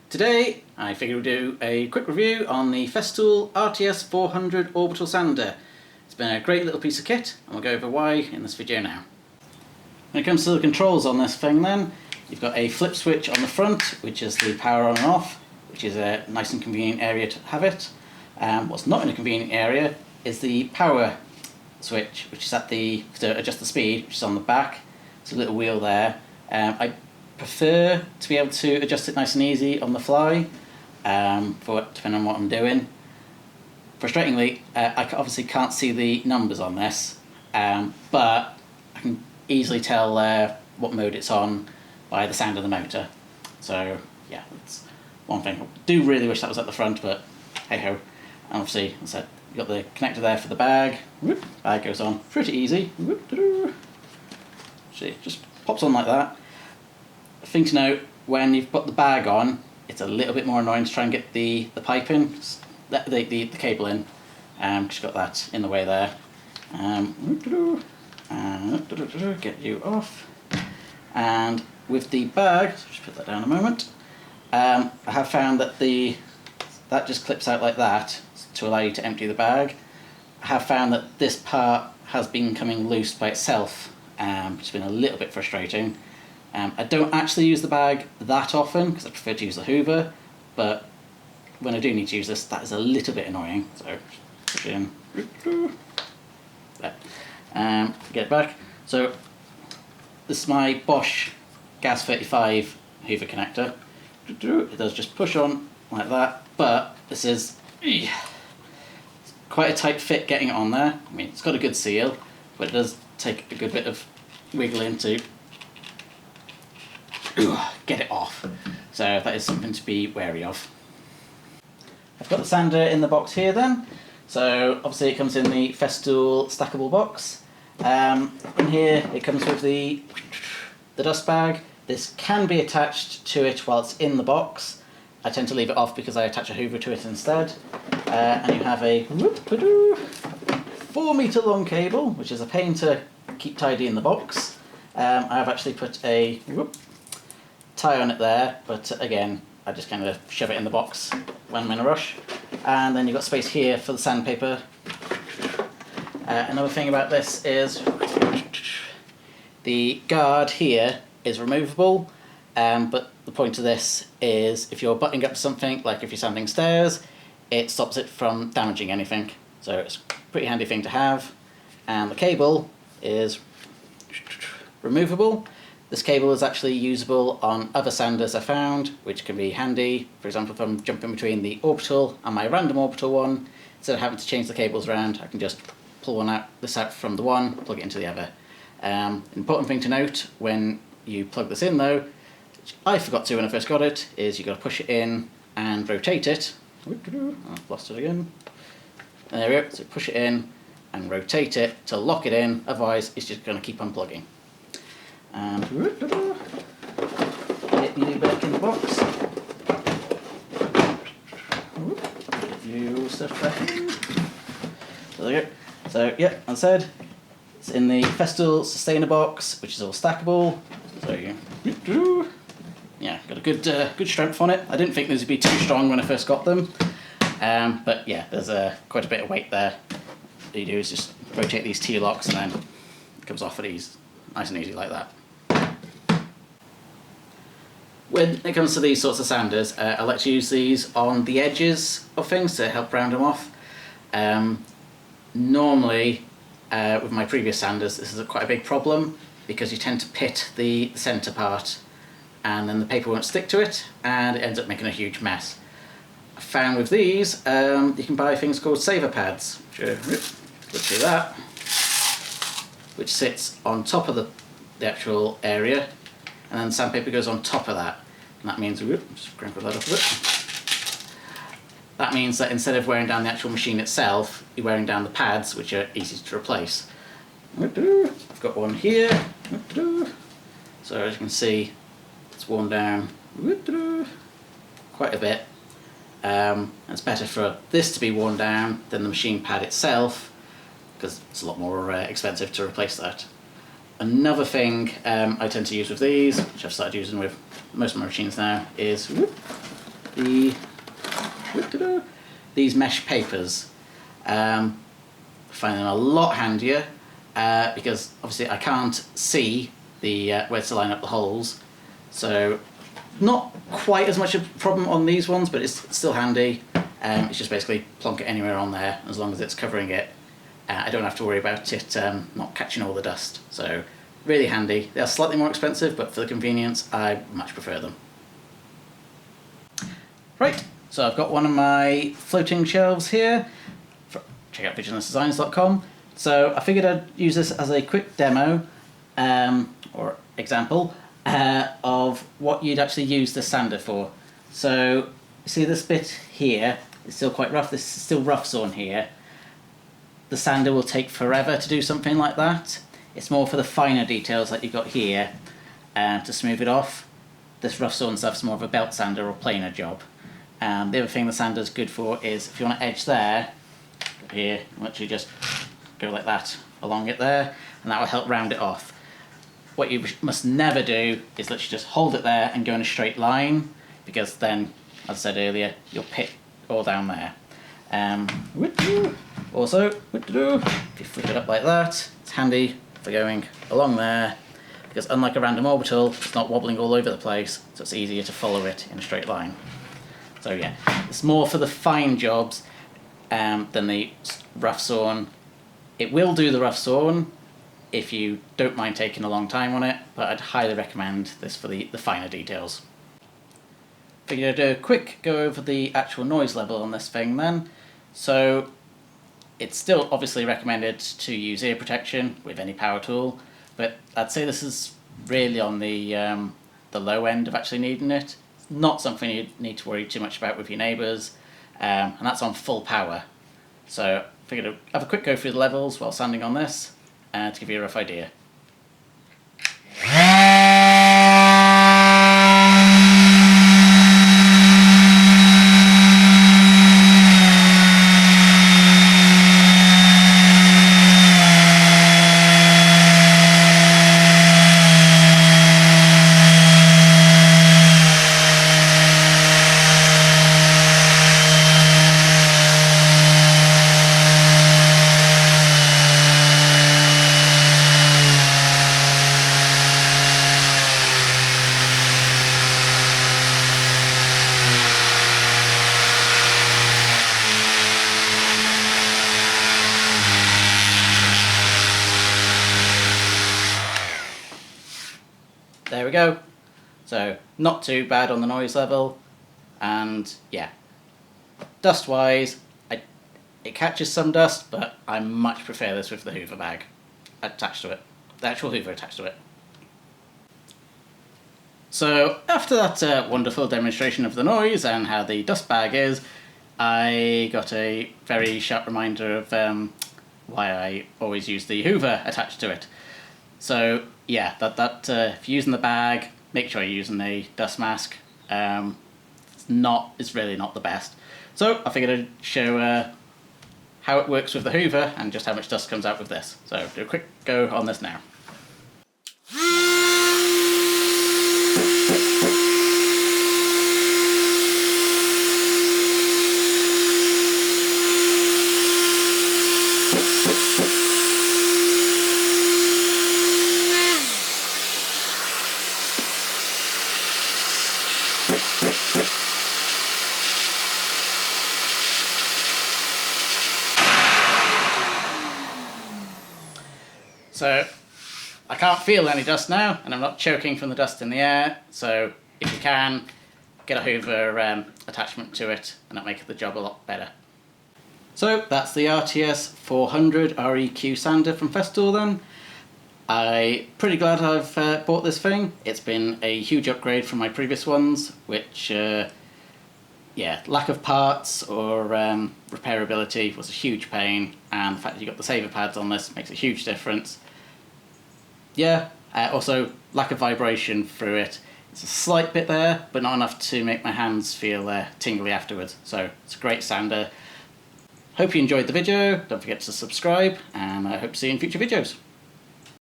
Today I figured we'd do a quick review on the Festool RTS 400 Orbital Sander. It's been a great little piece of kit and we'll go over why in this video now. When it comes to the controls on this thing then, you've got a flip switch on the front which is the power on and off, which is a nice and convenient area to have it. What's not in a convenient area is the power switch, which is to adjust the speed, which is on the back. It's a little wheel there. I prefer to be able to adjust it nice and easy on the fly, depending on what I'm doing. Frustratingly, I obviously can't see the numbers on this, but I can easily tell what mode it's on by the sound of the motor. So yeah, that's one thing. I do really wish that was at the front, but hey ho. And obviously, as I said, you've got the connector there for the bag. Bag goes on pretty easy. See, it just pops on like that. Thing to note, when you've put the bag on, it's a little bit more annoying to try and get the pipe in, the cable in, because you've got that in the way there. Get you off. And with the bag, just put that down a moment, I have found that that just clips out like that to allow you to empty the bag. I have found that this part has been coming loose by itself, which has been a little bit frustrating. I don't actually use the bag that often because I prefer to use the hoover, but when I do need to use this, that is a little bit annoying. So push it in, there. Get it back. So this is my Bosch Gas 35 hoover connector. It does just push on like that, but this is quite a tight fit getting it on there. I mean, it's got a good seal, but it does take a good bit of wiggling to get it off. So that is something to be wary of. I've got the sander in the box here then. So obviously it comes in the Festool stackable box. In here it comes with the dust bag. This can be attached to it while it's in the box. I tend to leave it off because I attach a hoover to it instead. And you have a 4 metre long cable, which is a pain to keep tidy in the box. I've actually put a tie on it there, but again, I just kind of shove it in the box when I'm in a rush. And then you've got space here for the sandpaper. Another thing about this is the guard here is removable, but the point of this is if you're butting up something, like if you're sanding stairs, it stops it from damaging anything. So it's a pretty handy thing to have. And the cable is removable. This cable is actually usable on other sanders I found, which can be handy. For example, if I'm jumping between the orbital and my random orbital one, instead of having to change the cables around, I can just pull this out from the one, plug it into the other. Important thing to note when you plug this in though, which I forgot to when I first got it, is you've got to push it in and rotate it. I've lost it again. There we go, so push it in and rotate it to lock it in, otherwise it's just going to keep unplugging. And get you back in the box. Get you stuff back in. So there you go. So yeah, as I said, it's in the Festool Sustainer box, which is all stackable. So yeah, got a good strength on it. I didn't think these would be too strong when I first got them, but yeah, there's quite a bit of weight there. What you do is just rotate these T-locks and then it comes off at ease, nice and easy like that. When it comes to these sorts of sanders, I like to use these on the edges of things to help round them off. Normally, with my previous sanders, this is quite a big problem because you tend to pit the centre part and then the paper won't stick to it and it ends up making a huge mess. I found with these, you can buy things called saver pads, which that, which sits on top of the actual area, and then sandpaper goes on top of that. And that means, just crinkle that up a bit. That means that instead of wearing down the actual machine itself, you're wearing down the pads, which are easy to replace. I've got one here. So as you can see, it's worn down quite a bit. It's better for this to be worn down than the machine pad itself, because it's a lot more expensive to replace that. Another thing I tend to use with these, which I've started using with most of my machines now, is these mesh papers. I find them a lot handier because obviously I can't see the where to line up the holes, so not quite as much a problem on these ones, but it's still handy. It's just basically plonk it anywhere on there as long as it's covering it. I don't have to worry about it not catching all the dust, so really handy. They are slightly more expensive, but for the convenience I much prefer them. Right, so I've got one of my floating shelves here. Check out visionlessdesigns.com. So I figured I'd use this as a quick demo or example of what you'd actually use the sander for. So see this bit here, it's still quite rough, this is still rough sawn here. The sander will take forever to do something like that. It's more for the finer details like you've got here to smooth it off. This rough sawn stuff's more of a belt sander or planer job. The other thing the sander's good for is if you want to edge there, up here, you literally just go like that along it there, and that will help round it off. What you must never do is literally just hold it there and go in a straight line, because then, as I said earlier, you'll pit all down there. Also, if you flip it up like that, it's handy for going along there, because unlike a random orbital, it's not wobbling all over the place, so it's easier to follow it in a straight line. So yeah, it's more for the fine jobs than the rough sawn. It will do the rough sawn if you don't mind taking a long time on it, but I'd highly recommend this for the finer details. Figured I'd do a quick go over the actual noise level on this thing then. So it's still obviously recommended to use ear protection with any power tool, but I'd say this is really on the low end of actually needing it. It's not something you need to worry too much about with your neighbours, and that's on full power. So I figured I'd have a quick go through the levels while sanding on this to give you a rough idea. There we go. So not too bad on the noise level, and yeah, dust wise it catches some dust, but I much prefer this with the Hoover bag attached to it, the actual Hoover attached to it. So after that wonderful demonstration of the noise and how the dust bag is, I got a very sharp reminder of why I always use the Hoover attached to it. So yeah, if you're using the bag, make sure you're using a dust mask. It's really not the best. So I figured I'd show how it works with the Hoover and just how much dust comes out with this. So do a quick go on this now. So I can't feel any dust now, and I'm not choking from the dust in the air, so if you can, get a Hoover attachment to it, and that'll make the job a lot better. So that's the RTS 400 REQ Sander from Festool then. I'm pretty glad I've bought this thing. It's been a huge upgrade from my previous ones, which yeah, lack of parts or repairability was a huge pain, and the fact that you got the saver pads on this makes a huge difference. Yeah, also lack of vibration through it. It's a slight bit there, but not enough to make my hands feel tingly afterwards. So it's a great sander. Hope you enjoyed the video. Don't forget to subscribe, and I hope to see you in future videos.